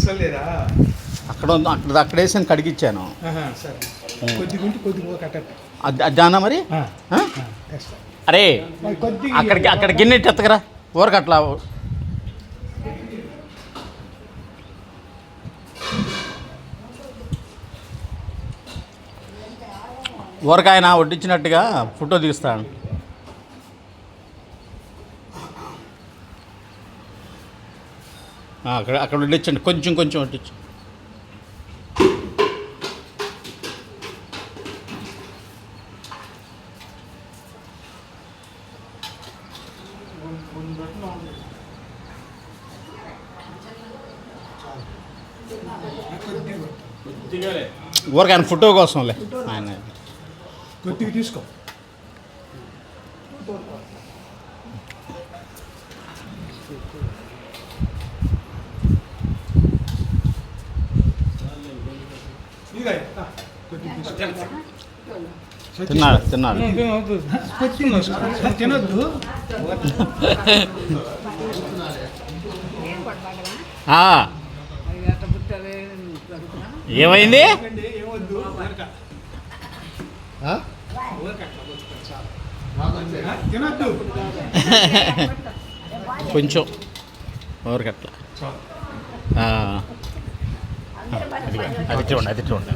అస్సలేరా అక్కడ వేసాను కడిగిచ్చాను. సరే కొద్దిగా కట్టండి. అది దానా మరి. అరే అక్కడ గిన్నె ఎత్తకరా ఊరకట్లా. ఊరకాయన వడ్డించినట్టుగా ఫోటో తీస్తాను. అక్కడ వడ్డించండి, కొంచెం వడ్డించండి. ఊరకాయన ఫోటో కోసంలే ఆయన కొద్దిగా తీసుకో. తిన్నాడు తినొద్దు. ఏమైంది? కొంచెం ఊరకట్ల అది చూడండి.